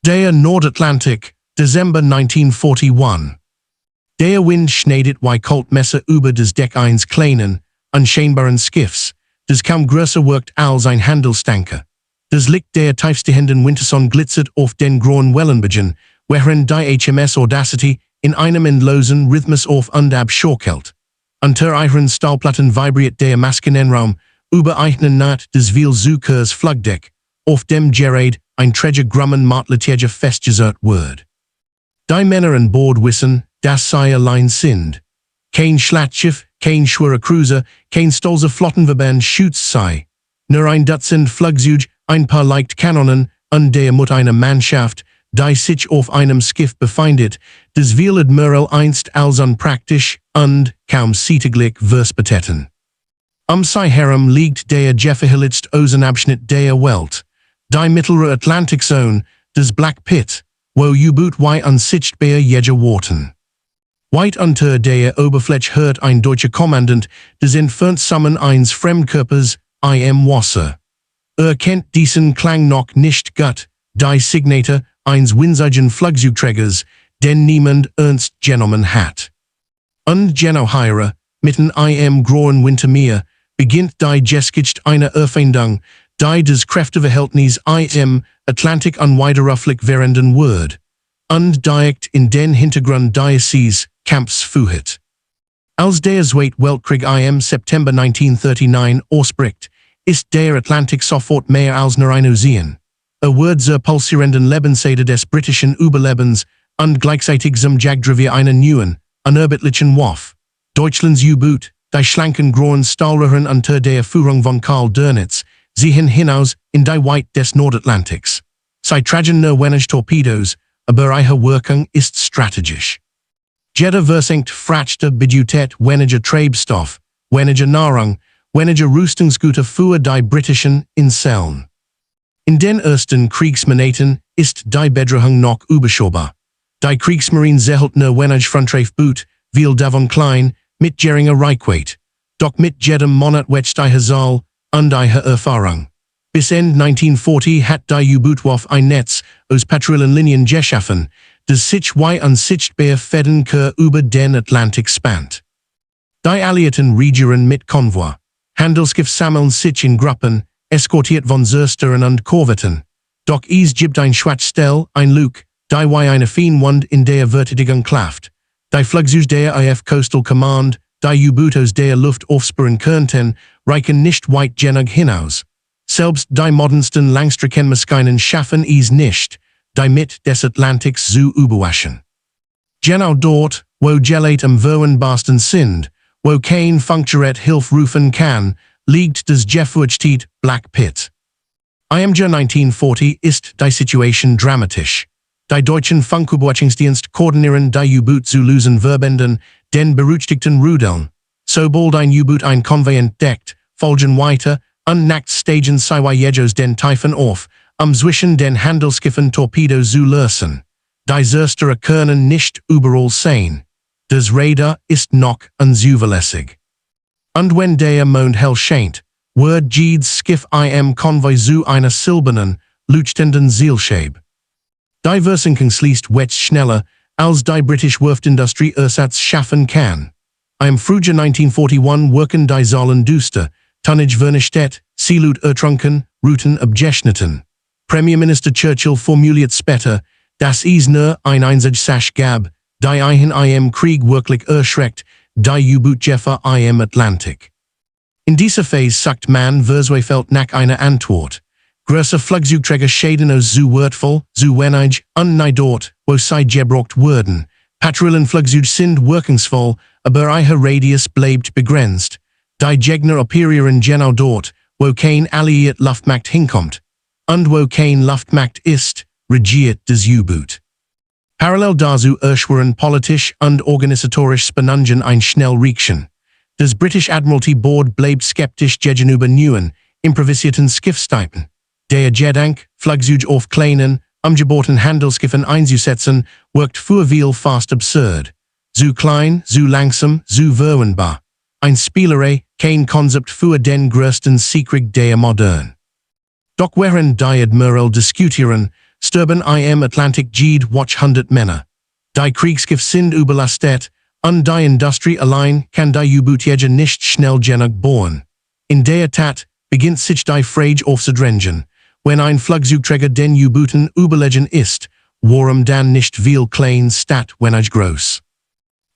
Der Nordatlantik, December 1941. Der Wind schneidet wie Messer über des Deck eines kleinen, unscheinbaren Schiffs, des kaum größer wirkt als ein Handelstanker. Das Licht der tiefstehenden Winterson glitzert auf den grauen Wellenbögen, während die HMS Audacity in einem endlosen Rhythmus auf und ab schaukelt. Unter ihren Stahlplatten vibriert der Maschinenraum, übereignen naht des Vielsuchers Flugdeck, auf dem gerade ein träger grummen Matletjeger festgesetzt wird. Die Männer an Bord wissen, dass sie allein sind. Kein Schlachtschiff, kein schwerer Cruiser, kein stolzer Flottenverband schützt sie. Nur ein Dutzend Flugzeuge, ein paar Leichtkanonen, und der mit einer Mannschaft, die sich auf einem Schiff befindet, das wir Admiral einst als unpraktisch und kaum sättiglich verspäteten. Sie herum liegt der gefährlichste Ozenabschnitt der Welt, die mittlere Atlantikzone, das Black Pit, wo U-Boot wie unsichtbar Jäger warten. Weit unter der Oberfläche hört ein deutscher Kommandant des entfernt Summen eines Fremdkörpers im Wasser. Kennt diesen Klang noch nicht gut, die Signatur eines winzigen Flugzeugträgers, den niemand ernst genommen hat. Und genau hier, mitten im grauen Wintermeer, beginnt die Geschichte einer Erfindung, die das Kräfteverhältnis im Atlantik unwiderruflich verändern wird. Und direkt in den Hintergrund dieses Kampfs führt. Als der Zweite Weltkrieg im September 1939 ausbricht, ist der Atlantik sofort mehr als nur ein Ozean. Wird zur pulsierenden Lebensseite des britischen Überlebens und gleichzeitig zum Jagdrevier einer neuen, unerbittlichen Waffe. Deutschlands U-Boot, die schlanken grauen Stahlröhren unter der Führung von Karl Dönitz, ziehen hinaus in die Weite des Nordatlantiks. Sie tragen nur wenig Torpedos, aber ihre Wirkung ist strategisch. Jeder versenkt fragte Budget weniger Treibstoff, weniger Nahrung, weniger Rüstungsgüter für die britischen Inseln. In den ersten Kriegsmonaten ist die Bedrohung noch überschaubar. Die Kriegsmarine erhält nur wenig Frontreifboot, viel davon klein, mit geringer Reichweite. Doch mit jedem Monat wächst die Zahl und die Erfahrung. Bis Ende 1940 hat die U-Boot-Waffe ein Netz aus Patrouillenlinien geschaffen, das sich wie unsichtbar Fäden über den Atlantik spannt. Die Alliierten regieren mit Konvoi. Handelsschiffe sammeln sich in Gruppen, eskortiert von Zerstörern und Korvetten. Doch es gibt ein Schwachstelle, ein Luke, die wie eine Feenwand in der Verteidigung klafft. Die Flugzeuge der IF Coastal Command, die U-Boote aus der Luft aufspüren könnten, reichen nicht weit genug hinaus. Selbst die modernsten Langstreckenmaschinen schaffen es nicht, die mit des Atlantiks zu überwachen. Genau dort, wo Geleit am unscheinbarsten sind, wo kein Funkgerät Hilfe rufen kann, liegt das gefürchtete Black Pit. Im Jahr 1940 ist die Situation dramatisch. Die deutschen Funküberwachungsdienst koordinieren die U-Boot zu lösen Verbänden, den berüchtigten Rudeln. Sobald ein U-Boot ein Konvoi entdeckt, folgen weiter, und nachts stagen sie Jejos den Typhon auf, zwischen den Handelsschiffen Torpedos zu lösen. Die Zerstörer können nicht überall sein. Das Radar ist noch unzuverlässig. Und wenn der Mond hell scheint, wird jedes Schiff im Konvoi zu einer silbernen, leuchtenden Zielscheibe. Die Versenkung schließt weit schneller, als die britische Werftindustrie Ersatz schaffen kann. Im Frühjahr 1941 wirken die Zahlen düster, Tonnage vernichtet, Seelut ertrunken, Routen abgeschnitten. Premierminister Churchill formuliert später, dass es nur ein einziges Sache gab, die ihn im Krieg wirklich erschreckt, die U-Boot-Jeffer im Atlantik. In dieser Phase sagt man verzweifelt nach einer Antwort. Große Flugzeugträger schäden aus zu wertvoll, zu wenig, und nicht dort, wo sie gebraucht werden. Patrouillenflugzeuge sind wirkungsvoll, aber ihr Radius bleibt begrenzt. Die Gegner operieren genau dort, wo kein alliiert Luftmacht hinkommt. Und wo kein Luftmacht ist, regiert das U-Boot. Parallel dazu erschweren politisch und organisatorisch Spannungen ein Schnellreaction. Das British Admiralty Board bleibt skeptisch gegenüber neuen, improvisierten Schiffstypen. Der Gedanke, Flugzeuge auf kleinen, umgebauten Handelsschiffen einzusetzen, wirkt für viel fast absurd. Zu klein, zu langsam, zu verwundbar. Ein Spielerei, kein Konzept für den größten Siegkrieg der Moderne. Doch während die Admiral diskutieren, Sturban im Atlantik Gede Watch 100 Männer. Die Kriegsschiff sind überlastet, und die Industrie allein kann die U-Bootjäger nicht schnell genug bauen. In der Tat beginnt sich die Frage aufzudrängen, wenn ein Flugzeugträger den U-Booten überlegen ist, warum dann nicht viel klein statt wenig groß.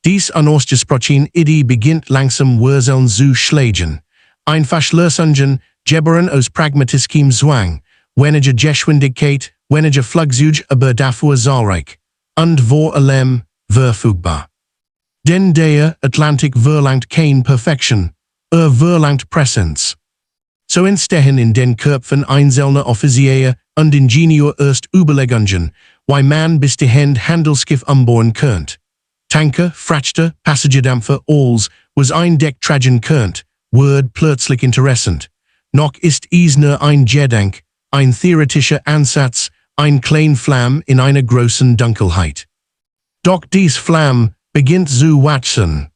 Dies unausgesprochen Idee beginnt langsam Wurzeln zu schlagen. Einfach Lösungen gebeuren aus pragmatischem Zwang, weniger Geschwindigkeit, weniger Flugzeug, aber dafür zahlreich. Und vor allem verfügbar. Denn der Atlantik verlangt kein Perfektion, verlangt Präsenz. So entstehen in den Köpfen einzelner Offiziere und Ingenieur erst Überlegungen, wie man bis dahin Handelsschiff umbauen könnt. Tanker, Frachter, Passagierdämpfer, alles, was ein Deck tragen könnt, wird plötzlich interessant. Noch ist es nur ein Gedanke, ein theoretischer Ansatz, ein klein Flamme in einer großen Dunkelheit. Doch dies Flamme beginnt zu wachsen.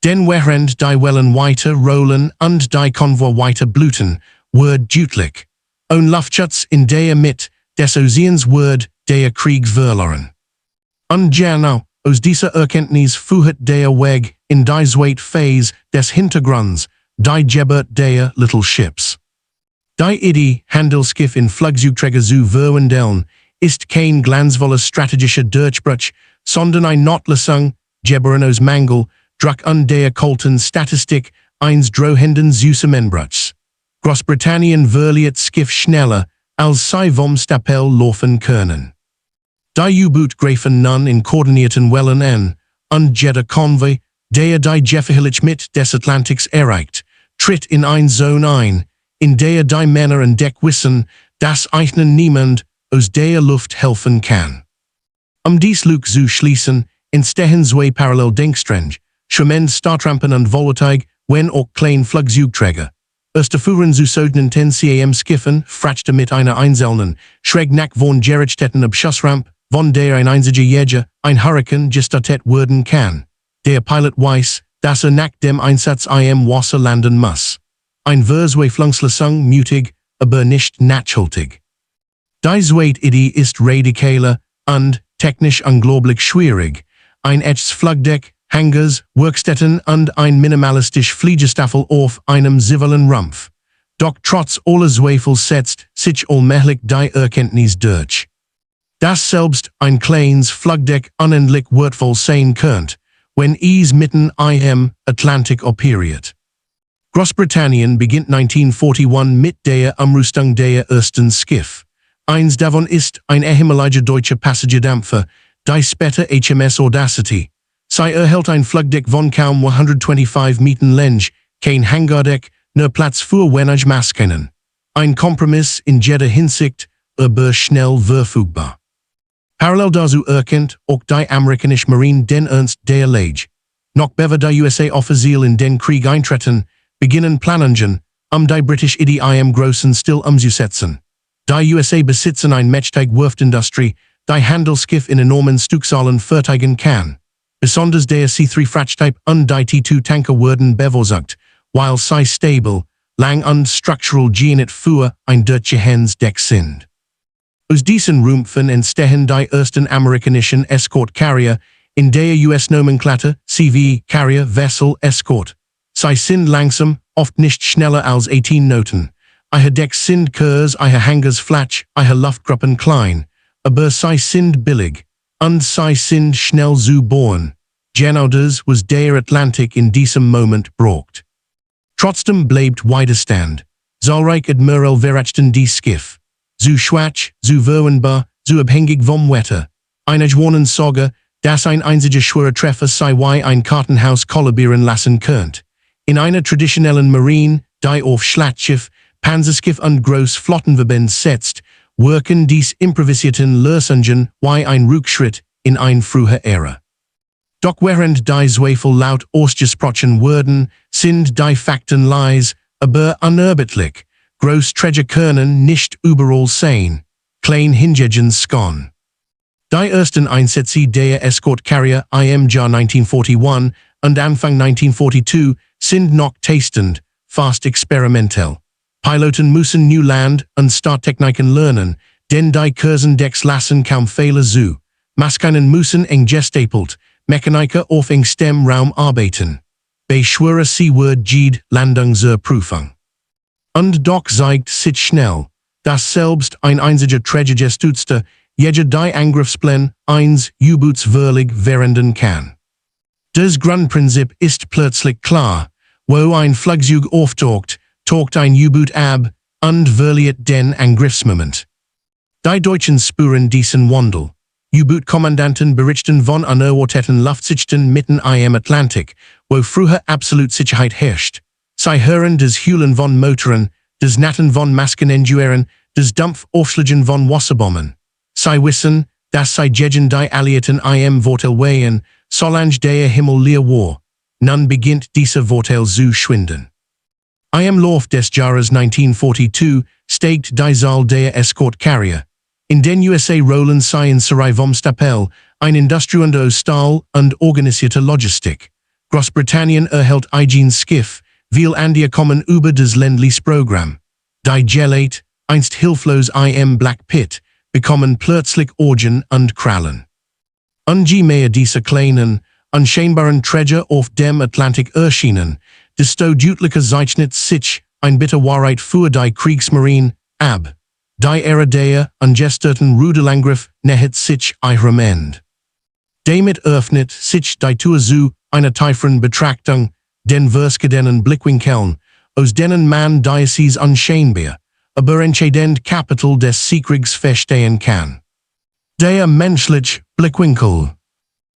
Denn während die Wellen weiter rollen und die Konvoi weiter bluten, wird deutlich, ein Luftschutz in der Mitte des Ozeans wird der Krieg verloren. Und genau, aus dieser Erkenntnis führt der Weg in die zweite Phase des Hintergrunds, die Geburt der Little Ships. Die Idee, Handelsschiff in Flugzeugträger zu verwandeln, ist kein glanzvolles strategischer Durchbruch, sondern eine Notlösung, geboren aus Mangel, Druck und der kalten Statistik eines drohenden Zusammenbruchs. Großbritannien verliert Schiff schneller, als sie vom Stapel laufen können. Die U-Boot greifen nun in koordinierten Wellen an, und jeder Konvoi, der die Gefährlich mit des Atlantiks erreicht, tritt in eine Zone ein, in der die Männer an Deck wissen, dass ihnen niemand aus der Luft helfen kann. Dies Lücke zu schließen, entstehen zwei Paralleldenkstränge, schwimmend Startrampen und Vollzeug, wenn auch klein Flugzeugträger. Erste Führen zu sogenannten CAM-Schiffen, Frachter mit einer einzelnen, schräg nach von Gerichtetten Abschussramp, von der ein einziger Jäger, ein Hurrikan gestartet werden kann. Der Pilot weiß, dass nach dem Einsatz im Wasser landen muss. Ein Verzweiflungslösung mutig, aber nicht nachhaltig. Die zweite Idee ist radikaler und technisch unglaublich schwierig. Ein echtes Flugdeck, Hangars, Werkstätten und ein minimalistisch Fliegestaffel auf einem zivilen Rumpf. Doch trotz aller Zweifel setzt sich allmählich die Erkenntnis durch. Dass selbst ein kleines Flugdeck unendlich wertvoll sein könnt, wenn es mitten im Atlantik operiert. Großbritannien beginnt 1941 mit der Umrüstung der ersten Schiff. Eins davon ist ein ehemaliger deutscher Passagierdampfer, die später HMS Audacity. Sie erhält ein Flugdeck von kaum 125 Metern Länge, kein Hangardeck, nur Platz für wenig Maschinen. Ein Kompromiss in jeder Hinsicht, aber schnell verfügbar. Parallel dazu erkennt auch die amerikanische Marine den Ernst der Lage. Noch bevor die USA offiziell in den Krieg eintreten, beginnen Planungen, die britische Idee im großen Stil umzusetzen. Die USA besitzen eine mächtige Werftindustrie, die Handelsschiff in enormen Stückzahlen fertigen kann. Besonders der C3-Frachttyp und die T2-Tanker werden bevorzugt, weil sie stabil, lang und structural geeignet für ein Durchgehensdeck sind. Aus diesen Rumpfen entstehen die ersten amerikanischen Escort-Carrier in der US-Nomenklatur CV-Carrier Vessel Escort. Sie sind langsam, oft nicht schneller als 18 Knoten. Ihre Decks sind kurz, ihre Hangars flach, ihre Luftgruppen klein, aber sie sind billig, und sie sind schnell zu bauen. Genau das, was der Atlantik in diesem Moment braucht. Trotzdem bleibt Widerstand. Zahlreich Admiral verachten die Schiff. Zu schwach, zu verwundbar, zu abhängig vom Wetter. Eine Schwanensorge, dass ein einziger schwerer Treffer sei wie ein Kartenhaus kollabieren lassen könnt. In einer traditionellen Marine, die auf Schlachtschiff, Panzerschiff und Großflottenverband setzt, wirken dies improvisierten Lösungen wie ein Rückschritt in eine frühe Ära. Doch während die Zweifel laut ausgesprochen werden, sind die Fakten leise, aber unerbittlich. Großträger können nicht überall sein. Klein hingegen schon. Die ersten Einsätze der Escort Carrier im Jahr 1941 und Anfang 1942 sind noch tastend, fast experimentell. Piloten müssen New Land und Starttechniken lernen, den die Kursen des lassen kaum Fehler zu, Maskinen müssen eng gestapelt, Mechaniker auf eng stem Raum arbeiten. Beschwöre sie word jede Landung zur Prüfung. Und doch zeigt sich schnell, dass selbst ein einziger Trägergestützter jeder die Angriffsplan eins U-Boots wirklich verhindern kann. Das Grundprinzip ist plötzlich klar, wo ein Flugzeug auftaucht, taucht ein U-Boot ab und verliert den Angriffsmoment. Die Deutschen spüren diesen Wandel. U-Boot-Kommandanten berichten von unerwarteten Luftsichten mitten im Atlantik, wo früher absolut Sicherheit herrscht. Sie hören das Heulen von Motoren, das Natten von Maskenengueren, das Dampfaufschlagen von Wasserbomben. Sie wissen, dass sie gegen die Alliierten im Vorteil wären, solange der Himmel leer war. Nun beginnt dieser Vorteil zu schwinden. Im Lauf des Jahres 1942 steigt die Zahl der Escort-Carrier. In den USA rollen sie in Serie vom Stapel, ein Industrieunter aus Stahl und organisierter Logistik. Großbritannien erhält ein Schiff, viel Andier kommen über das Lend-Lease-Programm. Die Geleit, einst hilflos im Black Pit, bekommen plötzlich Orgen und Krallen. Und je mehr diese kleinen, unscheinbaren Träger auf dem Atlantik erschienen, desto deutlicher zeichnet sich ein bitter Wahrheit für die Kriegsmarine ab. Die Ära der ungestörten Rudelangriff nähert sich ihrem Ende. Damit öffnet sich die Tür zu einer tieferen Betrachtung, den verschiedenen Blickwinkeln, aus denen man dieses unscheinbar, aber entscheidend Kapitel des Kriegs verstehen kann. Der menschliche Blickwinkel.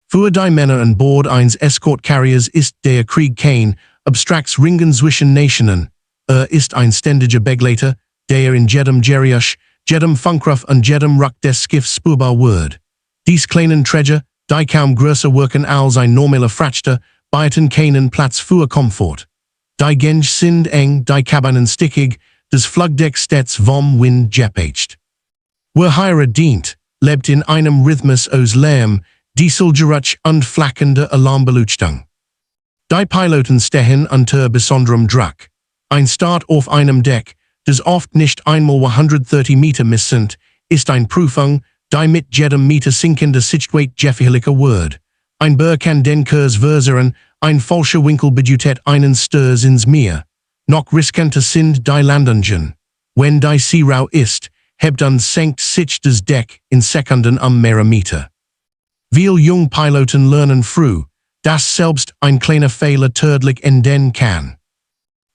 Für die Männer an Bord eines Escort-Carriers ist der Krieg kein abstraktes Ringen zwischen Nationen, ist ein ständiger Begleiter, der in jedem Geriusch, jedem Funkruf und jedem Ruck des Schiffs spürbar wird. Dies kleinen Träger, die kaum größer wirken als ein normaler Frachter, bieten keinen Platz für Komfort. Die Gänge sind eng, die Kabinen stickig, das Flugdeck stets vom Wind gepeitscht. Wer hier dient, lebt in einem Rhythmus aus Lärm, Dieselgeräusch und flackender Alarmbeleuchtung. Die Piloten stehen unter besonderem Druck. Ein Start auf einem Deck, das oft nicht einmal 130 Meter missend, ist eine Prüfung, die mit jedem Meter sinkender Sichtweite gefährlicher wird. Ein Bär kann den Kurs verseren, ein falscher Winkel bedeutet einen Sturz ins Meer. Noch riskanter sind die Landungen. Wenn die See rau ist, hebt und senkt sich das Deck in Sekunden mehrere Meter. Viele junge Piloten lernen früh, dass selbst ein kleiner Fehler tödlich enden kann.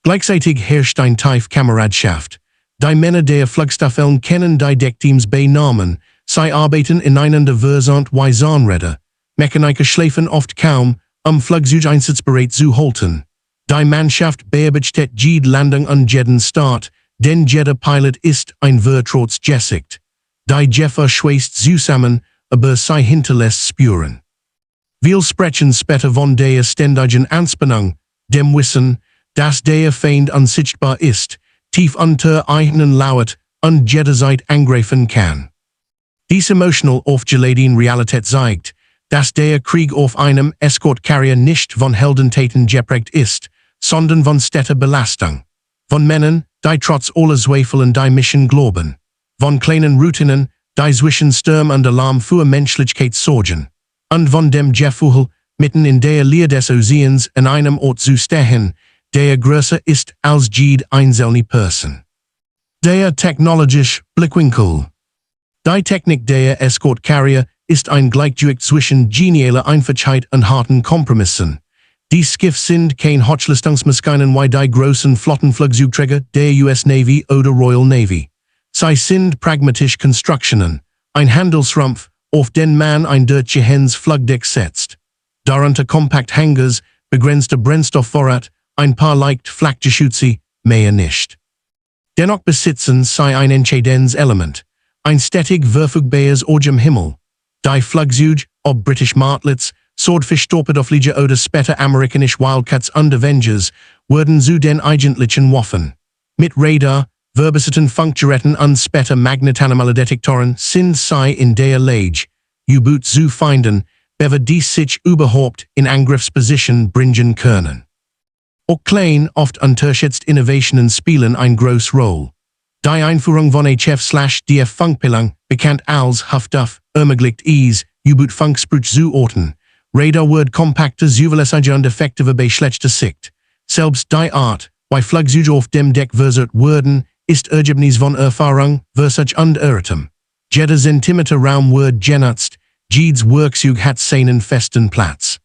Gleichzeitig herrscht ein tief Kameradschaft. Die Männer der Flugstaffeln kennen die Deckteams bei Namen, sie arbeiten ineinander versant wie Zahnräder. Mechaniker schläfen oft kaum, Flugzeug einsatzbereit zu halten. Die Mannschaft bearbeitet jede Landung und jeden Start, denn jeder Pilot ist ein Vertrauts Gesicht. Die Jeffer schweißt zusammen, aber sie hinterlässt Spuren. Wir sprechen später von der ständigen Anspannung, dem Wissen, dass der Feind unsichtbar ist, tief unter eigenen lauert und jederzeit angreifen kann. Dies emotional aufgeladene Realität zeigt, dass der Krieg auf einem Escort-Carrier nicht von Heldentaten geprägt ist, sondern von steter Belastung. Von Männern, die trotz aller Zweifel und die Mission glauben. Von kleinen Routinen, die zwischen Sturm und Alarm für Menschlichkeit sorgen. Und von dem Gefühl, mitten in der Leer des Ozeans an einem Ort zu stehen, der größer ist als jede einzelne Person. Der technologische Blickwinkel. Die Technik der Escort-Carrier ist ein Gleichgewicht zwischen genialer Einfachheit und harten Kompromissen. Die Schiffe sind kein Hochleistungsmaschinen wie die großen Flottenflugzeugträger der US Navy oder Royal Navy. Sie sind pragmatische Konstruktionen, ein Handelsrumpf, auf den man ein durchgehendes Flugdeck setzt. Darunter kompakt Hangars, begrenzter Brennstoffvorrat, ein paar leicht Flakgeschütze, mehr nicht. Dennoch besitzen sie ein entscheidendes Element, ein stetig verfügbares Ohr im Himmel. Die Flugzeug, ob britisch Martlets, Swordfish-Torpedoflieger oder später amerikanisch Wildcats und Avengers, wurden zu den eigentlichen Waffen. Mit Radar, verbesserten Funkgeräten und später Magnetanomaldetektoren sind sie in der Lage, U-Boot zu finden, bevor die sich überhaupt in Angriffsposition bringen können. Auch klein, oft unterschätzt Innovationen spielen eine große Rolle. Die Einführung von HF/DF Funkpillang, bekannt als Huffduff, ermöglicht U-Boot Funkspruch zu orten. Radar word compacte zuverlässige und effektive bei schlechter Sicht. Selbst die Art, wie Flugzeuge auf dem Deck versucht wurden, ist Ergebnis von Erfahrung, Versuch und Irrtum. Jeder Zentimeter Raum wird genutzt, jedes Werkzeug hat seinen festen Platz.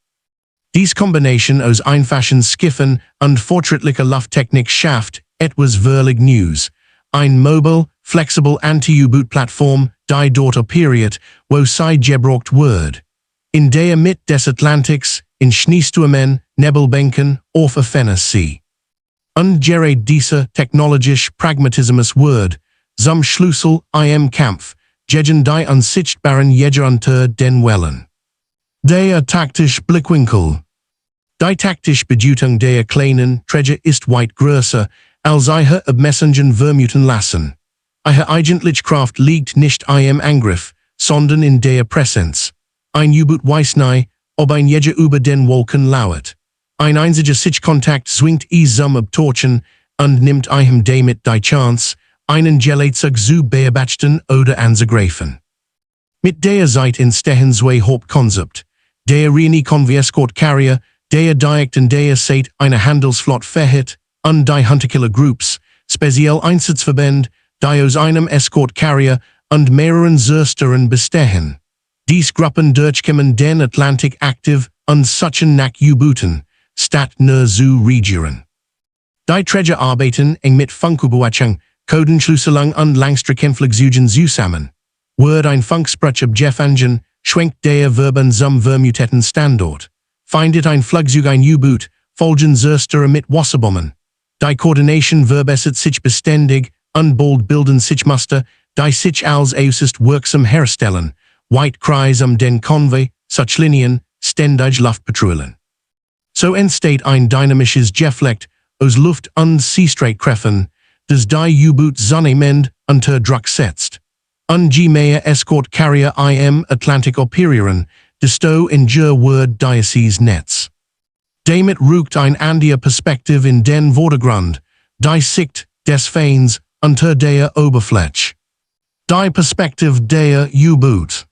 Dies Kombination aus einfachen Schiffen und fortschrittlicher Lufttechnik schafft etwas wirklich Neues. Ein mobile, flexible Anti-U-Boot-Plattform, die dort operiert, wo sie gebraucht wird. In der Mitte des Atlantiks, in Schneestürmen, Nebelbänken, auf offener See. Und gerät dieser technologisch Pragmatismus wird, zum Schlüssel im Kampf, gegen die unsichtbaren Jäger unter den Wellen. Der taktische Blickwinkel. Die taktische Bedeutung der kleinen Träger ist weit größer, als ihre Abmessungen vermuten lassen. Ihre eigentliche Kraft liegt nicht im Angriff, sondern in der Präsenz. Ein U-Boot weiß nie, ob ein Jäger über den Wolken lauert. Ein einziger Sichtkontakt zwingt zum Abtauchen und nimmt ihm damit die Chance, einen Geleitfahrzeug zu beobachten oder anzugreifen. Mit der Zeit entstehen zwei Hauptkonzepte. Der reine Convoy-Escort Carrier, der direkt in der Zeit eine Handelsflotte verhält, und die Hunterkiller Groups, speziell Einsatzverbände, die aus einem Escort Carrier und mehreren Zerstörern bestehen. Dies Gruppen durchkommen den Atlantik aktiv und suchen nach U-Booten, statt nur zu regieren. Die Träger arbeiten eng mit Funküberwachung, Codenschlüsselung und Langstreckenflugzeugen zusammen. Wird ein Funkspruch abgefangen, schwenkt der Verben zum vermuteten Standort. Findet ein Flugzeug ein U-Boot, folgen Zerstörer mit Wasserbomben. Die Koordination verbessert sich beständig, und bald bilden sich Muster, die sich als äußerst wirksam herstellen. White Kreis den Konvoi, such Linien, ständig Luftpatrouillen. So entsteht ein dynamisches Geflecht aus Luft- und Seestreitkräften, das die U-Boot zunehmend unter Druck setzt. Und je mehr Escort Carrier im Atlantik operieren, desto enger wird dieses Netz. Damit rückt ein anderer Perspektiv in den Vordergrund, die Sicht des Feinds unter der Oberfläche. Die Perspektiv der U-Boot.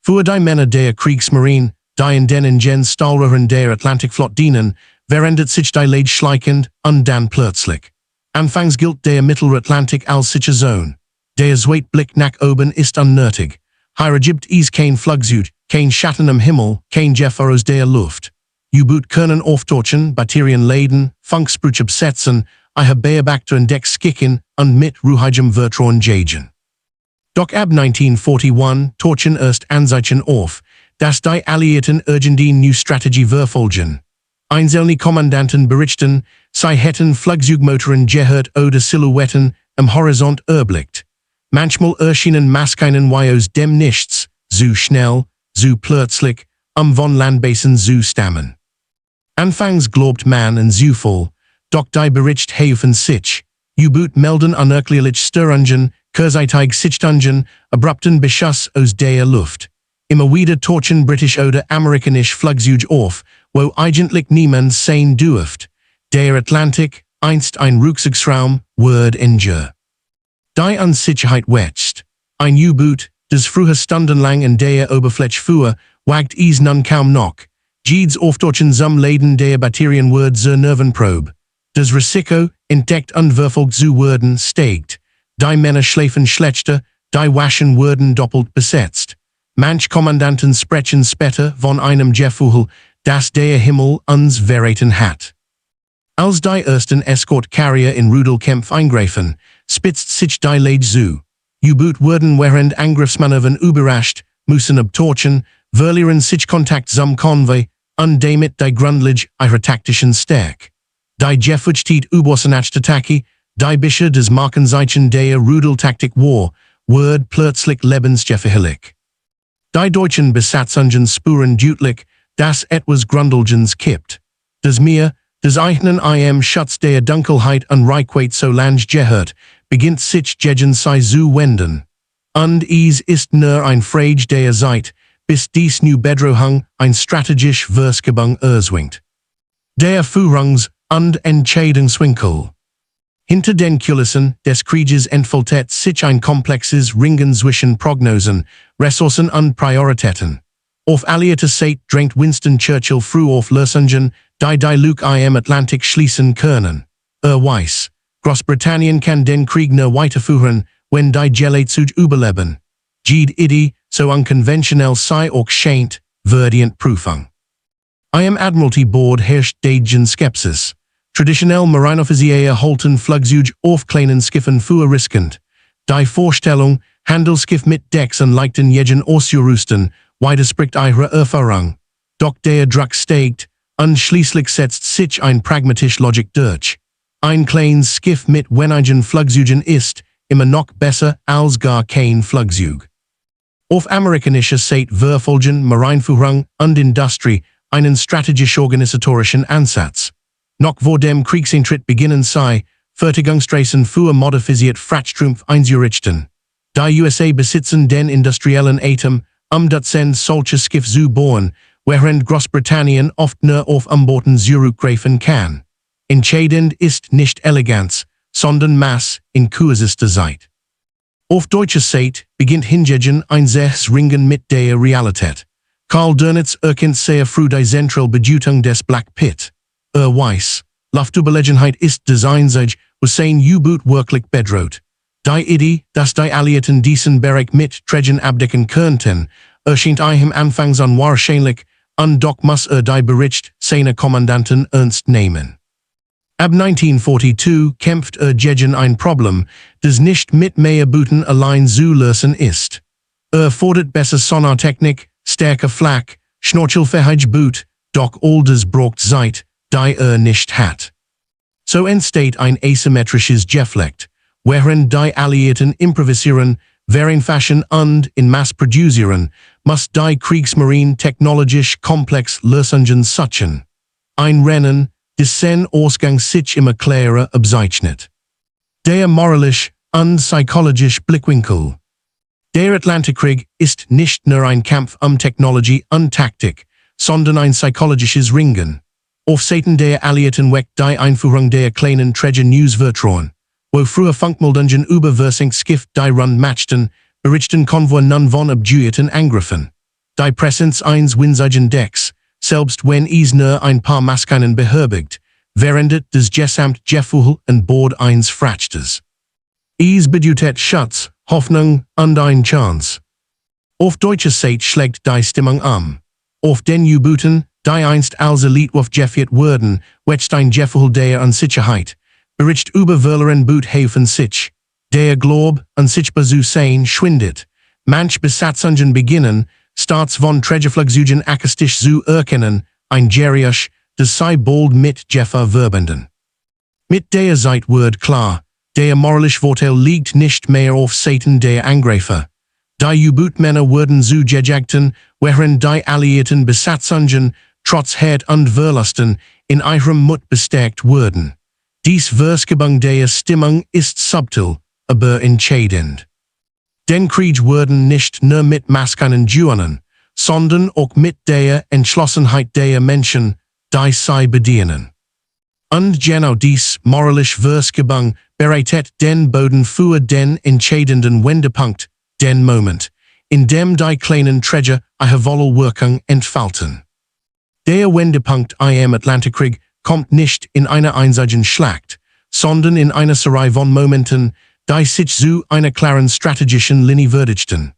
Für die Männer der Kriegsmarine, die in den Engen Stahlrohren der Atlantikflotte dienen, verändert sich die Lage schleichend und dann plötzlich. Anfangs gilt der Mittelatlantik als sichere Zone. Der zweite Blick nach oben ist unnötig. Hier gibt es kein Flugzeug, kein Schatten am Himmel, kein Gefahr aus der Luft. U-Boot können auftauchen, Batterien laden, Funkspruch absetzen, ihre Beobachter in Deck skicken und mit ruhigem Vertrauen jagen. Doch ab 1941 tauchen erst Anzeichen auf, dass die Alliierten irgendeine neue Strategie verfolgen. Einzelne Kommandanten berichten, sie hätten Flugzeugmotoren gehört oder Silhouetten am Horizont erblickt. Manchmal erschienen Maschinen wie aus dem Nichts, zu schnell, zu plötzlich, von Landbasen zu stammen. Anfangs glaubt man an Zufall, doch die Bericht helfen sich. U-Boot melden unerklärlich Störungen, kurzzeitigen Sichtungen, abrupten Beschuss aus der Luft. Immer wieder tauchen britisch oder amerikanische Flugzeuge auf, wo eigentlich niemand sehen dürft. Der Atlantik, einst ein Rückzugsraum, wird injur. Die Unsicherheit wächst. Ein U-Boot, das früher stundenlang in der Oberfläche fuhr, wagt es nun kaum noch. Jedes Auftauchen zum Laden der Batterien wird zur Nervenprobe. Das Risiko, entdeckt und verfolgt zu werden, steigt. Die Männer schläfen schlechter, die Waschen werden doppelt besetzt. Manch Kommandanten sprechen später von einem Gefühl, das der Himmel uns verraten hat. Als die ersten Escort-Carrier in Rudelkämpf eingreifen, spitzt sich die Lage zu. U-Boot werden während Angriffsmanövern überrascht, müssen abtauchen, verlieren sich Kontakt zum Konvoi und damit die Grundlage ihrer taktischen Stärke. Die Gefürchtet U-Bootsattacke, die Bische des Markenzeichen der Rudeltaktik war, wird plötzlich lebensgefährlich. Die deutschen Besatzungen spüren deutlich, dass etwas Grundlegendes kippt. Das Meer, das eigenen im Schutz der Dunkelheit und Reichweite so lang gehört, beginnt sich gegen sie zu wenden. Und es ist nur ein Frage der Zeit, bis dies new Bedrohung ein strategisch Verskebung erzwingt. Der Führungs- und Entscheidungswinkel. Hinter den Kulissen des Krieges entfaltet sich ein komplexes Ringen zwischen Prognosen, Ressourcen und Prioritäten. Auf alliierte Seite drängt Winston Churchill früh auf Lösungen, die Luke im Atlantik schließen können. Weiss, Großbritannien kann den Krieg nur weiterführen, wenn die Geleitfahrzeuge überleben. Jede Idee, so unkonventionell sei auch scheint, verdient Prüfung. Im Admiralty Board herrscht degen Skepsis. Traditionell Marineoffiziere halten Flugzeuge auf kleinen Schiffen für riskant. Die Vorstellung, Handelsschiff mit Decks und leichten Jägen auszurüsten, widerspricht ihrer Erfahrung. Doch der Druck steigt, und schließlich setzt sich ein pragmatisch Logik durch. Ein kleines Schiff mit wenigen Flugzeugen ist immer noch besser als gar kein Flugzeug. Auf amerikanischer Seite verfolgen Marineführung und Industrie einen strategisch-organisatorischen Ansatz. Noch vor dem Kriegseintritt beginnen sei, Fertigungsstraßen für modifisiert Frachtstrumpf einzurichten. Die USA besitzen den industriellen Atem, Dutzend solche Schiffe zu bauen, während Großbritannien oft nur auf Umbauten zurückgreifen kann. Entscheidend ist nicht Eleganz, sondern Maß in kürzester Zeit. Auf deutscher Seite beginnt hingegen ein zähes Ringen mit der Realität. Karl Dönitz erkennt sehr früh die zentrale Bedeutung des Black Pit. Weiss, Luftüberlegenheit ist designsig, was sein U-Boot wirklich bedroht. Die Idee, dass die Alliierten diesen Bereich mit Trägern abdecken könnten, erscheint ihm anfangs unwahrscheinlich, und doch muss die Bericht seiner Kommandanten ernst nehmen. Ab 1942 kämpft gegen ein Problem, das nicht mit mehr Booten allein zu lösen ist. Fordert besser Sonartechnik, stärker Flak, Schnorchelfähig Boot, doch all das braucht Zeit, die nicht hat. So entsteht ein asymmetrisches Geflecht, während die Alliierten improvisieren, Varianfashion und in Mass produzieren, muss die Kriegsmarine technologisch komplex Lösungen suchen. Ein Rennen, das sen Ausgang sich immer klarer abzeichnet. Der moralisch und psychologisch Blickwinkel. Der Atlantikkrieg ist nicht nur ein Kampf Technologie und Taktik, sondern ein psychologisches Ringen. Auf Seiten der Alliierten weckt die Einführung der kleinen Träger News Vertrauen, wo früher Funkmeldungen über Versinksschiff die Rund matchten, berichten Konvoi nun von abjuierten Angriffen. Die Präsenz eines winzigen Decks, selbst wenn es nur ein paar Maskinen beherbergt, verändert das gesamt Gefühl an Bord eines Frachtes. Es bedeutet Schutz, Hoffnung und eine Chance. Auf deutscher Seite schlägt die Stimmung Auf den U-Booten, die einst als Elitwurf geführt wurden, wächst ein Gefühl der Unsicherheit, bericht über Verloren Boothafen sich. Der Glaub, unsichtbar zu sein, schwindet. Manch Besatzungen beginnen, Starts von Trägerflugzeugen akustisch zu erkennen, ein Geriusch, das sei bald mit Gefahr verbunden. Mit der Zeit wird klar, der moralische Vorteil liegt nicht mehr auf Seiten der Angreifer. Die U-Boot-Männer wurden zu Gejagten, während die alliierten Besatzungen, trotz Herd und Verlusten, in ihrem Mut bestärkt wurden. Dies Verschiebung der Stimmung ist subtil, aber entscheidend. Den Krieg wurden nicht nur mit Maskinen gewonnen, sondern auch mit der Entschlossenheit der Menschen, die sie bedienen. Und genau dies moralische Verschiebung bereitet den Boden für den entscheidenden Wendepunkt, den Moment, in dem die kleinen Träger ihre volle Wirkung entfalten. Der Wendepunkt im Atlantikkrieg kommt nicht in einer einzigen Schlacht, sondern in einer Serie von Momenten, die sich zu einer klaren strategischen Linie verdichten.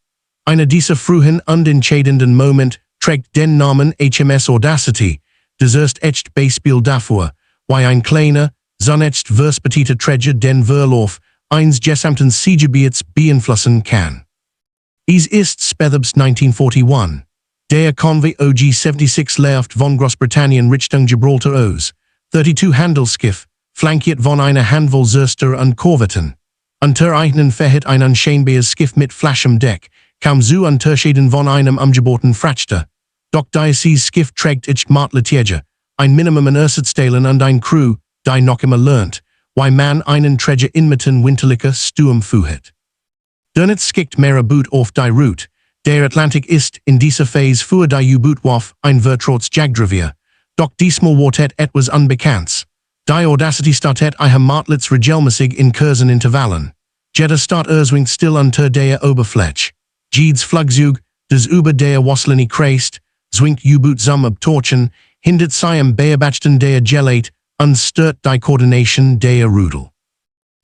Einer dieser frühen und entscheidenden Moment trägt den Namen HMS Audacity, das erst echt Beispiel dafür, wie ein kleiner, sonnecht verspetiter Träger den Verlauf eines gesamten Siegegebiets beeinflussen kann. Es ist spätherbst 1941. Der Konvoi OG-76 läuft von Großbritannien Richtung Gibraltar aus, 32 Handelsschiff, flankiert von einer Handvoll Zerster und Korvetten. Unter ihnen fährt ein unscheinbares Schiff mit flaschem Deck, kaum zu unterscheiden von einem umgebohrten Frachter. Doch dieses Schiff trägt ich Martletieger, ein Minimum an Ersatzteilen und ein Crew, die noch immer lernt, wie man einen Träger inmitten winterlicher Sturm führt. Dönitz schickt mehrere Boot auf die Route. Der Atlantik ist in dieser Phase für die U-Boot-Wurf ein Vertrautes Jagdrevier, doch diesmal wird etwas Unbekanntes. Die Audacity startet ihre Martlitz regelmäßig in Kursen Intervallen. Jeder start erzwingt still unter der Oberfläche. Jedes Flugzeug, das über der Wasserlinie kreist, zwingt U-Boot zum Abtauchen, hindert sie am Beobachten der Geleit und stört die Koordination der Rudel.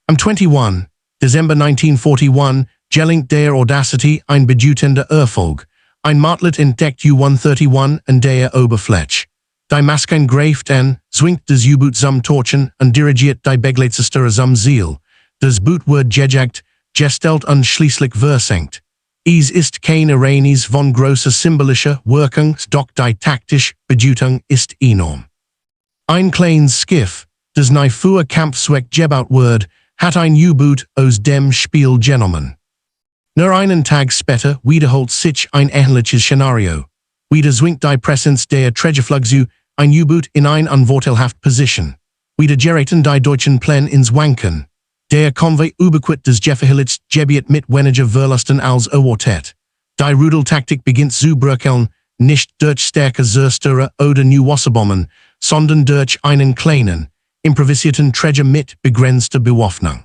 Am 21. Dezember 1941 gelingt der Audacity ein bedeutender Erfolg. Ein Martlet entdeckt U-131 an der Oberfläche. Die Masken greift an, zwingt das U-Boot zum Tauchen und dirigiert die Begleitschiffe zum Ziel. Das Boot wird gejagt, gestellt und schließlich versenkt. Es ist kein Ereignis von großer symbolischer Wirkung, doch die taktische Bedeutung ist enorm. Ein kleines Schiff, das nie für Kampfzweck gebaut wird, hat ein U-Boot aus dem Spiel genommen. Nur einen Tag später wiederholt sich ein ähnliches Szenario. Wieder zwingt die Präsenz der Trägerflugzeug ein U-Boot in eine unvorteilhafte Position. Wieder geraten die deutschen Pläne ins Wanken. Der Konvoi überquert das Gefährlichste Gebiet mit weniger Verlusten als erwartet. Die Rudeltaktik beginnt zu bröckeln, nicht durch starke Zerstörer oder neue Wasserbomben, sondern durch einen kleinen, improvisierten Träger mit begrenzter Bewaffnung.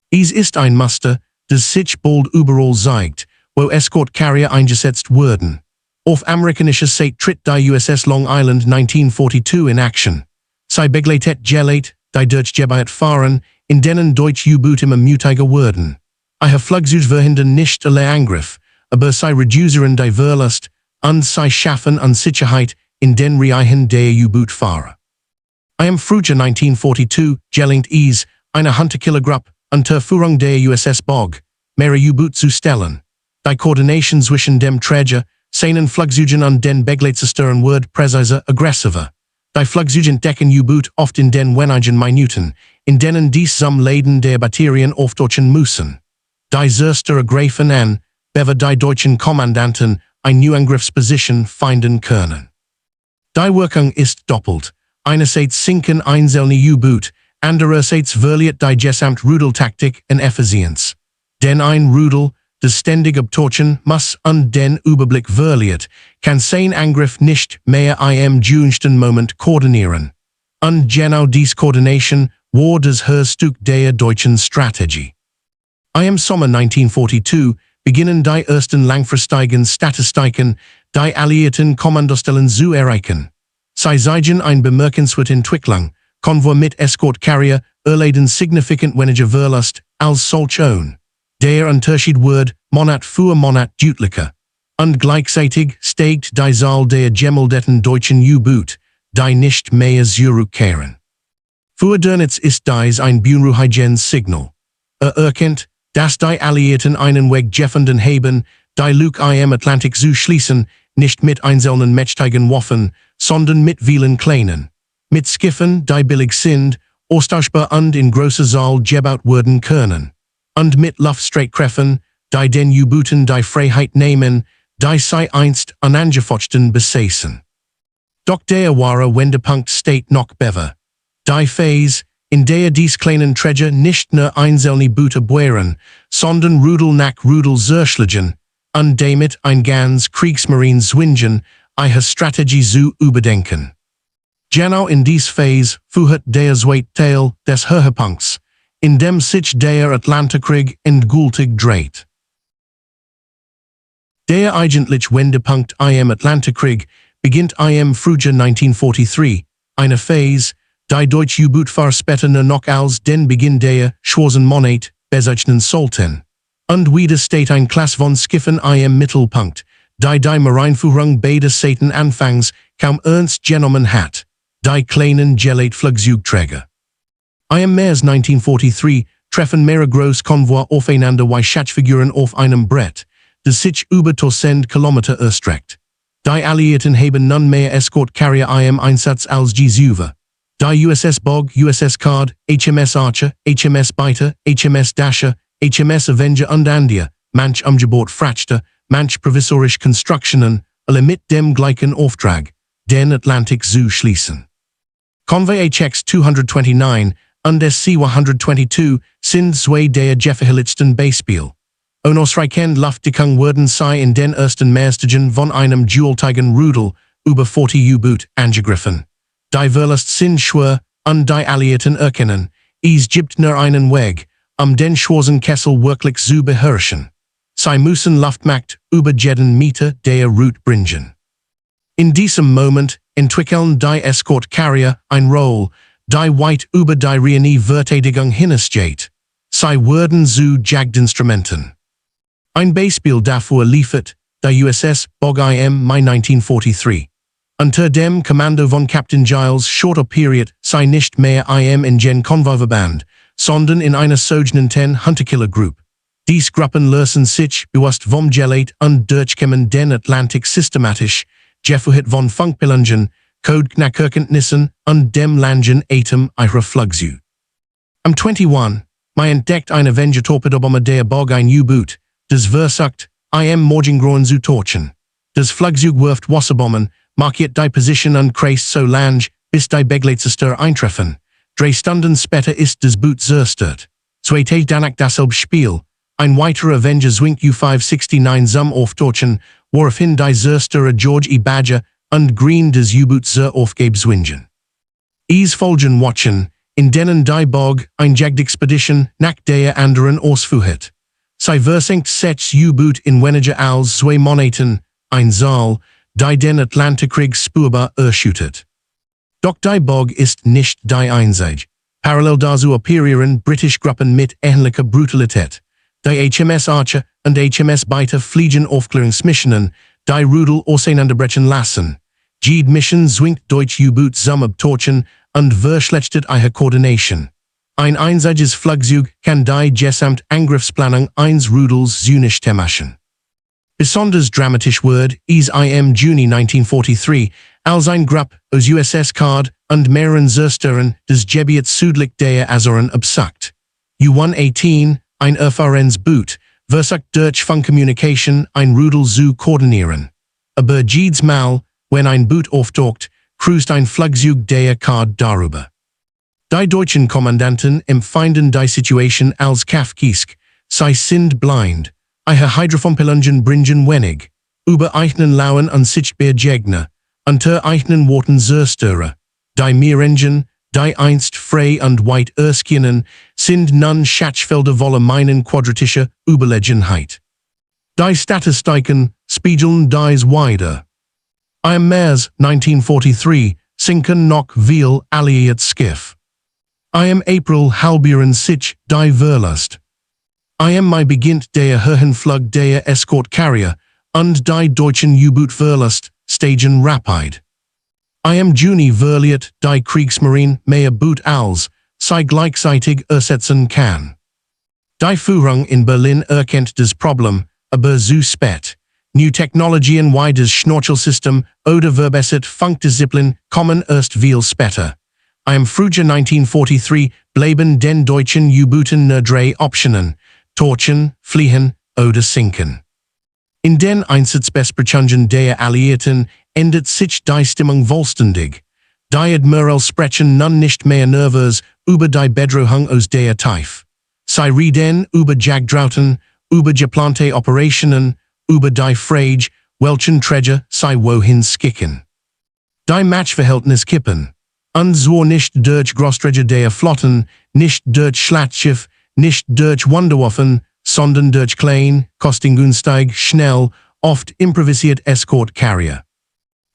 Es ist ein Muster, das sich bald überall zeigt, wo Escort-Carrier eingesetzt wurden. Auf amerikanischer Seite tritt die USS Long Island 1942 in Action. Sie begleitet Geleit, die durch Gebiet fahren, in denen deutsche U-Boote immer mutiger wurden. Ihre Flugzeuge verhindern nicht alle Angriff, aber sie reduzieren die Verlust und sie schaffen Unsicherheit in den Reihen der U-Boot-Fahrer. Im Frühjahr 1942 gelingt es, eine Hunter-Killer-Gruppe unter Führung der USS Bog, mehrere U-Boote zu stellen. Die Koordination zwischen dem Träger, seinen Flugzeugen und den Begleitsystemen wird präziser aggressiver. Die Flugzeuge entdecken U-Boot oft in den wenigen Minuten, in denen dies zum Laden der Batterien auftauchen müssen. Die Zerstörer greifen an, bevor die deutschen Kommandanten eine neue Angriffsposition finden können. Die Wirkung ist doppelt. Einerseits sinken einzelne U-Boot, andererseits verliert die gesamte Rudeltaktik an Effizienz. Denn ein Rudel, das ständig abtauchen muss und den Überblick verliert, kann sein Angriff nicht mehr im gewünschten Moment koordinieren. Und genau diese Koordination war das Herzstück der deutschen Strategie. Im Sommer 1942 beginnen die ersten langfristigen Statistiken, die alliierten Kommandostellen zu erreichen. Sie zeigen eine bemerkenswerte Entwicklung, Konvoi mit Escort-Carrier erleiden signifikant weniger Verlust als solch ein. Der Unterschied wird Monat für Monat deutlicher. Und gleichzeitig steigt die Zahl der gemeldeten deutschen U-Boot, die nicht mehr zurückkehren. Für Dönitz ist dies ein beunruhigendes Signal. Erkennt, dass die Alliierten einen Weg gefunden haben, die Lücke im Atlantik zu schließen, nicht mit einzelnen mächtigen Waffen, sondern mit vielen kleinen. Mit Schiffen, die billig sind, austauschbar und in großer Zahl gebaut werden können. Und mit Luftstreitkräften, die den U-Booten die Freiheit nehmen, die sie einst unangefochten besäßen. Doch der wahre Wendepunkt steht noch bevor. Die Phase, in der dies kleinen Träger nicht nur einzelne Boote bewahren, sondern Rudel nach Rudel zerschlagen, und damit ein ganz Kriegsmarine zwingen, ihre Strategie zu überdenken. Genau in dies Phase führt der zweite Teil des Höhepunkts, in dem sich der Atlantikkrieg endgültig dreht. Der eigentliche Wendepunkt im Atlantikkrieg beginnt im Frühjahr 1943, eine Phase, die deutsche U-Boot-Fahrer später nur noch als den Beginn der schwarzen Monat bezeichnen sollten. Und wieder steht ein Klasse von Schiffen im Mittelpunkt, die Marineführung beider Seiten anfangs kaum ernst genommen hat, die kleinen Geleitflugzeugträger. Im März 1943 treffen mehrere Großkonvoi aufeinander wie Schatzfiguren auf einem Brett, das sich über 1000 Kilometer erstreckt. Die Alliierten haben nun mehr Escort-Carrier im Einsatz als je. Die USS Bog, USS Card, HMS Archer, HMS Biter, HMS Dasher, HMS Avenger und andere, manch umgebaut Frachter, manch provisorisch Konstruktionen, alle mit dem gleichen Auftrag, den Atlantik zu schließen. Konvoi HX-229 und SC-122 sind zwei der gefährlichsten Beispiele. Unausreichend Luftdeckung wurden sie in den ersten Märztagen von einem dualteiligen Rudel über 40 U-Boot angegriffen. Die Verlust sind schwer, und die Alliierten erkennen, es gibt nur einen Weg, den Schwarzenkessel wirklich zu beherrschen. Sie müssen Luftmacht über jeden Meter der Route bringen. In diesem Moment entwickeln die Escort Carrier eine Rolle, die weit über die reine Verteidigung hinausgeht. Sie werden zu Jagdinstrumenten. Ein Beispiel dafür liefert die USS Bog im Mai 1943. Unter dem Kommando von Captain Giles shorter Period sei nicht mehr in gen Konvoiverband, sondern in einer sogenannten Hunterkiller-Group. Dies Gruppen lösen sich bewusst vom Geleit und durchkämmen den Atlantik systematisch, geführt von Funkpillungen, Codeknackerkenntnissen und dem Langen Atem ihrer Flugzeuge. Am 21. Mai entdeckt eine Avenger-Torpedobomber der Bog ein U-Boot, das versucht, Morgengrauen zu torchen. Das Flugzeug wirft Wasserbomben, markiert die Position und kreist so lange, bis die Begleitschüsse eintreffen. 3 Stunden später ist das Boot zerstört. Zweite danach dasselbe Spiel. Ein weiterer Avenger zwingt U-569 zum Auftorchen, woraufhin die Zerstörer George E. Badger und Green des U-Boot zur Aufgabe zwingen. Es folgen Wochen, in denen die Bog eine Jagdexpedition nach der anderen ausführt. Sie versenkt sechs U-Boot in weniger als 2 Monaten, ein Saal, die den Atlantikkrieg spürbar erschüttert. Doch die Bog ist nicht die einzige. Parallel dazu operieren britische Gruppen mit ähnlicher Brutalität. Die HMS Archer und HMS Biter fliegen Aufklärungsmissionen, die Rudel auseinanderbrechen lassen. Jede Mission zwingt deutsche U-Boot zum Abtorchen und verschlechtert ihre Koordination. Ein einziges Flugzeug kann die gesamte Angriffsplanung eines Rudels zunichte machen. Besonders dramatisch wird es im Juni 1943, als ein Gruppe aus USS Card und mehreren Zerstörern des Gebiets südlich der Azoren absucht. U-118, ein Erfahrungsboot, versucht durch Funkkommunikation ein Rudel zu koordinieren. Aber jedes Mal, wenn ein Boot auftaucht, cruist ein Flugzeug der Card darüber. Die deutschen Kommandanten empfinden die Situation als kafkisk, sie sind blind. Ihre Hydrophonpillungen bringen wenig. Über eigenen Lauen und sichtbar Gegner, unter eigenen Worten Zerstörer. Die Meerengen, die einst frei und weit erskienen, sind nun Schatzfelder voller meinen quadratischer Überlegenheit. Die Statistiken spiegeln dies wider. Im März 1943 sinken noch viel alliiert Schiffe. Im April halbieren sich die Verlust. Im Mai beginnt der Höhenflug der Escort Carrier und die deutschen U-Boot-Verlust steigen rapid. Im Juni verliert die Kriegsmarine mehr Boot als sie gleichzeitig ersetzen kann. Die Führung in Berlin erkennt das Problem, aber zu spät. New Technologien wie das Schnorchelsystem oder verbessert Funkdisziplin kommen erst viel später. Im Frühjahr 1943 bleiben den deutschen U-Booten nur 3 Optionen: torchen, fliehen oder sinken. In den Einsatzbesprechungen der Alliierten ändert sich die Stimmung vollständig. Die Admiral sprechen nun nicht mehr nervös über die Bedrohung aus der Tiefe. Sie reden über Jagdrauten, über geplante Operationen, über die Frage, welchen Träger sie wohin schicken. Die Matchverhältnis kippen. Und zwar nicht durch Großträger der Flotten, nicht durch Schlachtschiffe, nicht durch Wunderwaffen, sondern durch klein, kostengünstig, schnell, oft improvisiert Escort Carrier.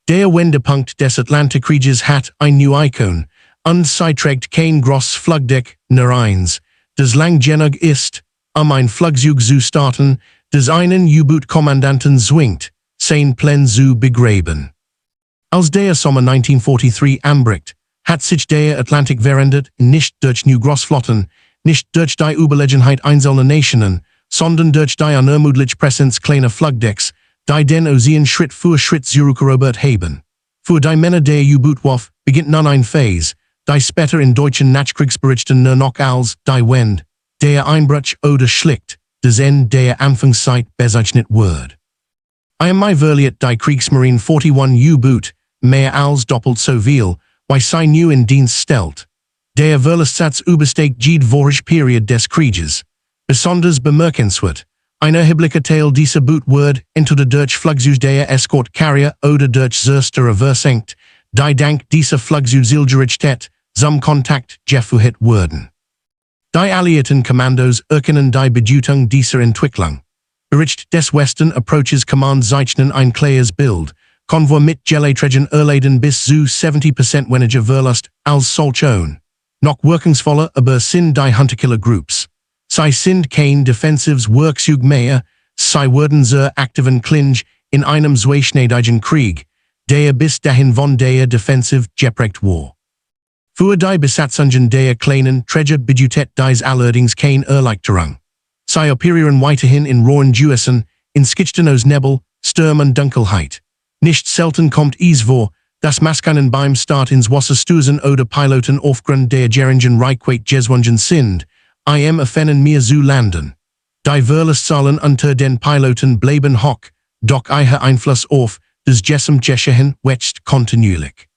Der Wendepunkt des Atlantikkrieges hat ein new Icon, und sie trägt kein großes Flugdeck, nur eins, das lang genug ist, ein Flugzeug zu starten, das einen U-Boot-Kommandanten zwingt, sein Plan zu begraben. Als der Sommer 1943 anbricht, hat sich der Atlantik verändert, nicht durch New Großflotten, nicht durch die Überlegenheit einzelner Nationen, sondern durch die unermüdliche Präsenz kleiner Flugdecks, die den Ozean Schritt für Schritt zurückerobert haben. Für die Männer der U-Boot-Waffe beginnt nun ein Phase, die später in deutschen Nachkriegsberichten nur noch als die Wende, der Einbruch oder schlicht das Ende der Anfangszeit bezeichnet wird. Im Mai verliert die Kriegsmarine 41 U-Boot, mehr als doppelt so viel, wie sie new in Dienst stellt. Der Verlustsatz übersteigt jede vorige Periode des Krieges. Besonders bemerkenswert, ein erheblicher Teil dieser Boot wird entweder durch Flugzeuge der Escort Carrier oder durch Zerstörer versenkt, die dank dieser Flugzeuge Zielgerichtät zum Kontakt Jeffuhit worden. Die Alliierten Kommandos erkennen die Bedeutung dieser Entwicklung. Bericht des Westen approaches Command zeichnen ein klares Bild, Konvoi mit Geleitfahrzeugen erleiden bis zu 70% weniger Verlust als solch noch wirkungsvoller aber sind die Hunterkiller Groups. Sie sind kein defensives Werkzeug mehr, sie werden sehr aktiven Klinge in einem zweischneidigen Krieg, der bis dahin von der defensiv geprägt war. Für die Besatzungen der kleinen Treasure bedeutet dies allerdings kein Erleichterung. Sie operieren weiterhin in rohen Gewässern, in Skichten aus Nebel, Sturm und Dunkelheit. Nicht selten kommt es vor, dass Maschinen beim Start ins Wasser stoßen oder Piloten aufgrund der geringen Reichweite gezwungen sind, erfahren mehr zu landen. Die Verlustzahlen unter den Piloten bleiben hoch, doch ihr Einfluss auf das Gesamtgeschehen wächst kontinuierlich.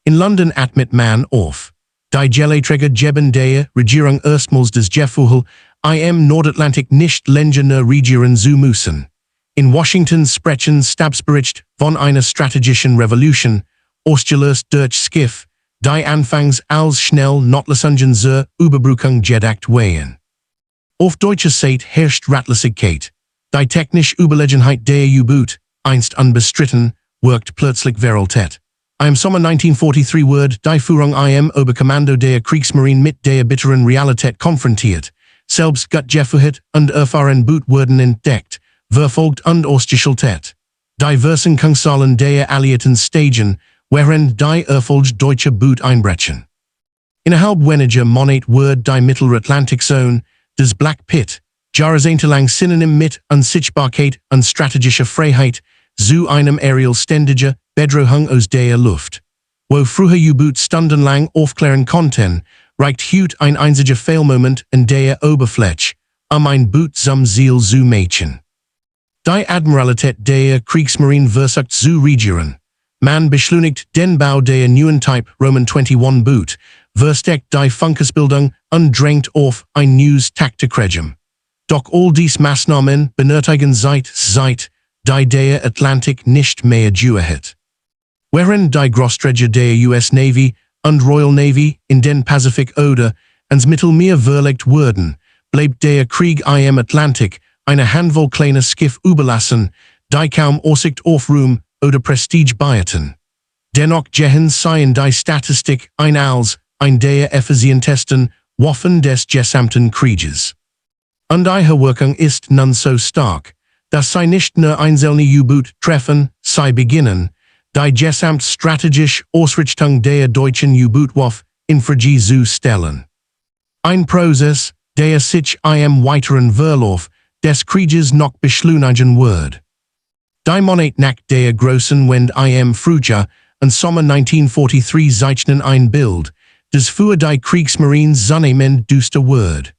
In London atmet man auf. Die Geleiträger geben der Regierung erstmals das Gefühl, im Nordatlantik nicht länger regieren zu müssen. In Washington sprechen Stabsbericht von einer strategischen Revolution, ausgelöst durch Schiff, die anfangs als schnell Notlösungen zur Überbrückung gedacht waren. Auf deutscher Seite herrscht Ratlosigkeit. Die technische Überlegenheit der U-Boot, einst unbestritten, wirkt plötzlich Realität. Im Sommer 1943 wurde die Führung im Oberkommando der Kriegsmarine mit der bitteren Realität konfrontiert. Selbst gut Jeffuhit und erfahren Boot wurden entdeckt, verfolgt und ausgeschaltet. Die Versenkungszahlen der Alliierten steigen, während die Erfolge deutscher Boot einbrechen. Innerhalb weniger Monate wird die Mittelatlantikzone, das Black Pit, jahrzehntelang synonym mit Unsichtbarkeit und strategischer Freiheit, zu einem Aerial ständiger Bedrohung aus der Luft. Wo früher U-Boot stundenlang aufklären konnten, reicht heute ein einziger Fehlmoment in der Oberfläche, ein Boot zum Ziel zu machen. Die Admiralität der Kriegsmarine versucht zu regieren. Man beschleunigt den Bau der neuen Type Roman 21 Boot, versteckt die Funkesbildung und drängt auf ein neues Taktikregime. Doch all dies Maßnahmen benötigen seit der Atlantik nicht mehr Juheit. Während die Großträger der US Navy und Royal Navy in den Pazifik oder ins Mittelmeer verlegt wurden, bleibt der Krieg im Atlantik eine Handvoll kleiner Schiffe überlassen, die kaum Aussicht auf Ruhm oder Prestige bieten. Dennoch gehen sie in die Statistik ein als ein der effizientesten Waffen des gesamten Krieges. Und ihre Wirkung ist nun so stark, dass sie nicht nur einzelne U-Boot treffen, sie beginnen, die gesamtstrategische Ausrichtung der deutschen U-Boot-Waffe in Frage zu stellen. Ein Prozess, der sich im weiteren Verlauf des Krieges noch beschleunigen wird. Die Monate nach der großen Wende im Frühjahr und Sommer 1943 zeichnen ein Bild, das für die Kriegsmarine zunehmend düster wird.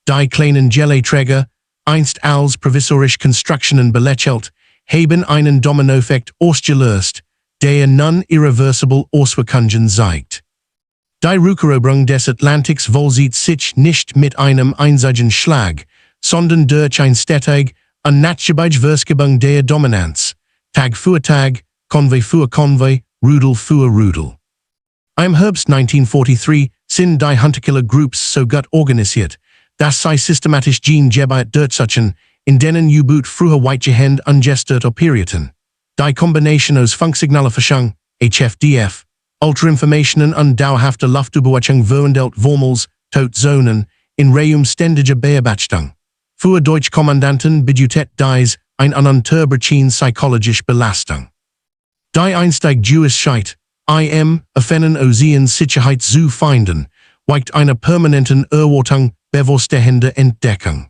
Die kleinen Geleiträger, einst als provisorische Konstruktionen belächelt, haben einen Dominoeffekt ausgelöst, der nun irreversible Auswirkungen zeigt. Die Rückeroberung des Atlantiks vollzieht sich nicht mit einem einzigen Schlag, sondern durch ein stetig und nachgiebige Verschiebung der Dominanz, Tag für Tag, Konvoi für Konvoi, Rudel für Rudel. Im Herbst 1943 sind die Hunterkiller Groups so gut organisiert, dass sie systematisch Gene Gebiet durchsuchen, in denen U-Boot früher weitgehend ungestört operierten. Die Kombination aus Funksignalerforschung, HFDF, Ultrainformationen und dauerhafter Luftüberwachung verwandelt vormals Todzonen in Reum ständiger Beobachtung. Für Deutschkommandanten bedeutet dies ein ununterbrochene psychologische Belastung. Die einstig Gewissheit, erfahren aus ihren Sicherheit zu finden, weicht einer permanenten Erwartung bewusstehender Entdeckung.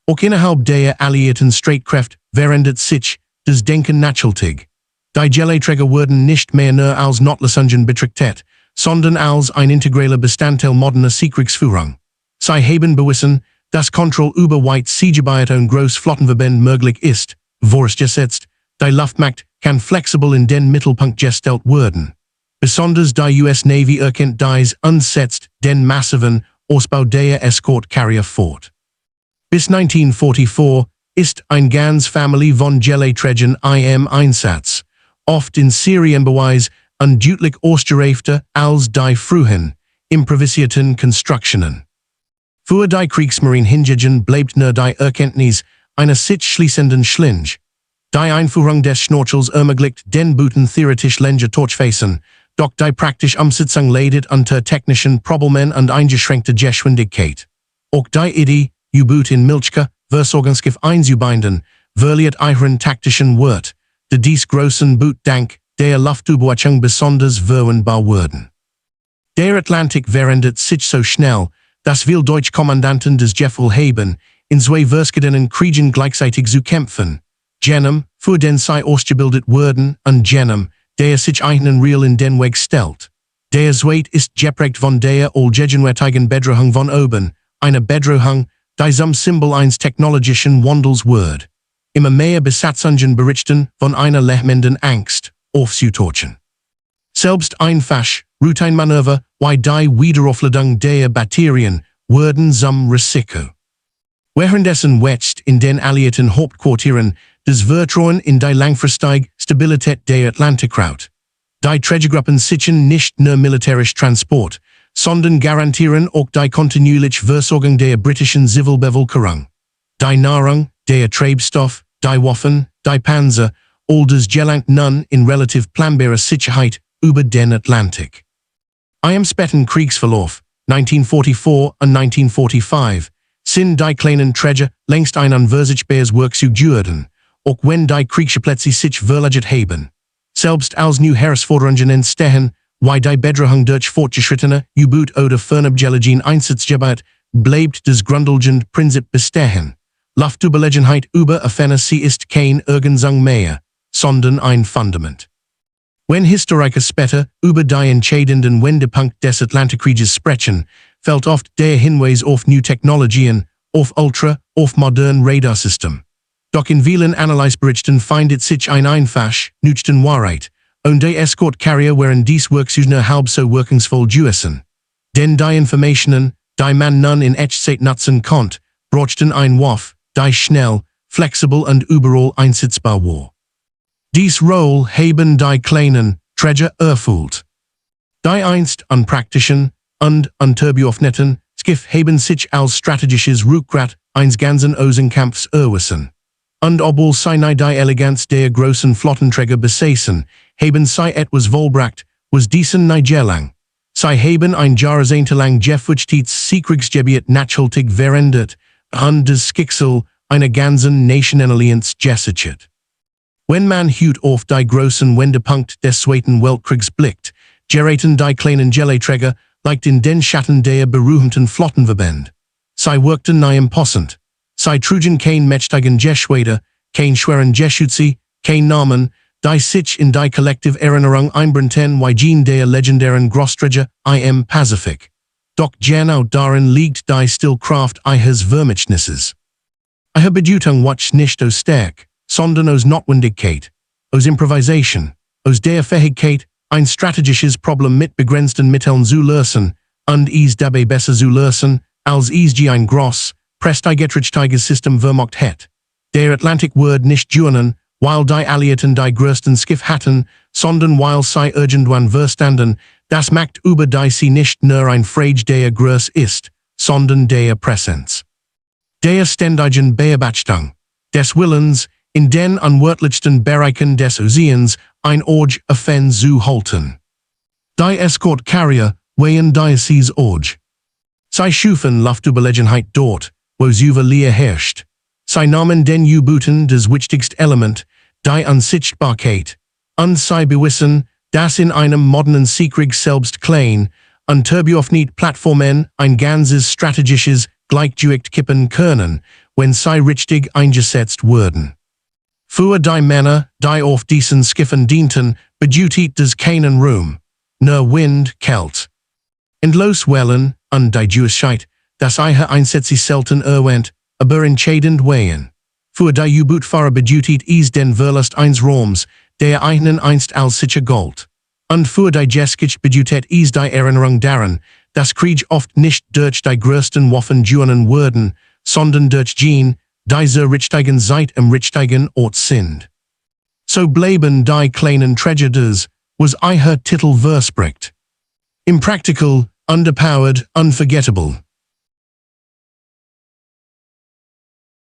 Auch innerhalb der alliierten Streitkräfte verändert sich das Denken nachhaltig. Die Geleiträger wurden nicht mehr nur als Notlösungen betrachtet, sondern als ein integraler Bestandteil moderner Seekriegsführung. Sie haben bewiesen, dass Kontrolle über weite Seegebiete und Großflottenverbände möglich ist, vorausgesetzt, die Luftmacht kann flexibel in den Mittelpunkt gestellt werden. Besonders die US Navy erkennt dies und setzt den massiven Ausbau der Escort-Carrier fort. Bis 1944 ist ein ganz Familie von Geleiträgern im Einsatz, oft in Serienbeweis und deutlich ausgereifter als die frühen, improvisierten Konstruktionen. Für die Kriegsmarine hingegen bleibt nur die Erkenntnis einer sich schließenden Schlinge. Die Einführung des Schnorchels ermöglicht den Booten theoretisch länger Torchfacen, doch die praktische Umsetzung leidet unter technischen Problemen und eingeschränkter Geschwindigkeit. Auch die Idee, U-Boot in Milchke, Versorgungsschiff einzubinden, verliert ihren taktischen Wert, da dies großen Boot dank der Luftüberwachung besonders verwendbar werden. Der Atlantik verändert sich so schnell, dass viele deutsche Kommandanten des Gefühl haben, in zwei verschiedenen Kriegen gleichzeitig zu kämpfen. Jenem, für den sie ausgebildet werden, und jenem, der sich einen Real in den Weg stellt. Der Zweit ist geprägt von der allgegenwärtigen Bedrohung von oben, eine Bedrohung, die zum Symbol eines technologischen Wandels wird. Immer mehr Besatzungen berichten von einer lähmenden Angst, aufzutauchen. Selbst einfach Routinemanöver wie die Wiederaufladung der Batterien werden zum Risiko. Währenddessen wächst in den alliierten Hauptquartieren das Vertrauen in die langfristige Stabilität der Atlantikraut. Die Trägergruppen sichern nicht nur militärisch Transport, sondern garantieren auch die kontinuierliche Versorgung der britischen Zivilbevölkerung. Die Nahrung, der Treibstoff, die Waffen, die Panzer, all das gelangt nun in relativ planbare Sicherheit über den Atlantik. Im späten Kriegsverlauf, 1944 und 1945, sind die kleinen Träger längst ein unverzichtbares Werk zu Jürden, auch wenn die Kriegsplätze sich verlagert haben. Selbst als neue Herausforderungen entstehen, wie die Bedrohung durch fortgeschrittene U-Boot oder Fernabgelegene Einsatzgebiet, bleibt das grundlegende Prinzip bestehen. Luftüberlegenheit über Offene sie ist kein Ergänzung mehr, sondern ein Fundament. Wenn Historiker später über die entscheidenden Wendepunkt des Atlantikkrieges sprechen, fällt oft der Hinweis auf New Technologien, auf auf modern Radarsystem. Doch in vielen Analyseberichten findet sich ein einfach, nüchten Wahrheit, und die Escort-Carrier wären dies Werkzeuge nur halb so wirkungsvoll gewesen. Denn die Informationen, die man nun in Echtzeit nutzen konnte, brauchten ein Wurf, die schnell, flexibel und überall einsetzbar war. Dies Roll haben die kleinen Träger erfüllt. Die einst unpraktischen und unterbewaffneten Schiffe haben sich als strategisches Rückgrat eines ganzen Außenkampfs erwiesen. Und obwohl sie nicht die Eleganz der großen Flottenträger besaßen, haben sie etwas vollbracht, was diesen nicht gelang. Sie haben ein jahrzehntelang Gefürchtetes Seekriegsgebiet nachhaltig verändert und das Schicksal einer ganzen Nationenallianz gesichert. Wenn man heute auf die großen Wendepunkt des Zweiten Weltkriegs blickt, geraten die kleinen Geleitträger leicht in den Schatten der berühmten Flottenverbände. Sie wirkten nicht imposant. Sie trugen kein mächtigen Geschwader, kein schweren Geschütze, kein Namen, die sich in die kollektive Erinnerung einbrannten wie jene der legendären Großträger im Pazifik. Doch genau darin liegt die Stillkraft ihres Vermächtnisses. Ihre Bedeutung wächst nicht aus Stärke, sondern aus Notwendigkeit, aus Improvisation, aus der Fähigkeit, ein strategisches Problem mit begrenzten Mitteln zu lösen, und es dabei besser zu lösen, als es ein groß, prestigeträchtiges System vermocht hat. Der Atlantik wird nicht journen, weil die Alliierten die größten Schiffe hatten, sondern weil sie irgendwann verstanden, das Macht über die sie nicht nur ein Frage der Größe ist, sondern der Präsenz. Der ständigen Beobachtung, des Willens, in den unwirtlichsten Bereichen des Ozeans ein Auge offen zu halten. Die Escort-Carrier wären dieses Auge. Sie schufen Luftüberlegenheit dort, wo Leer herrscht. Sie nahmen den U-Booten das wichtigste Element, die Unsichtbarkeit, und sie bewiesen, dass in einem modernen Seekrieg selbst klein, unterbewaffnet Plattformen ein ganzes strategisches Gleichgewicht kippen können, wenn sie richtig eingesetzt wurden. Für die Männer, die auf diesen Schiffen dienten, bedeutet das keinen Ruhm, nur Wind, Kälte. Endlos Wellen und die Gewissheit, dass ihre Einsätze selten erwähnt, aber entscheidend wären. Für die U-Boot-Fahrer bedeutet es den Verlust eines Raums, der ihnen einst als sicher galt. Und für die Geschichte bedeutet es die Erinnerung daran, dass Krieg oft nicht durch die größten Waffen gewonnen wurden, sondern durch jene, die zur richtigen Zeit im richtigen Ort sind. So bleiben die kleinen Tragedies, was ihr Titel verspricht. Im Praktical, underpowered, unforgettable.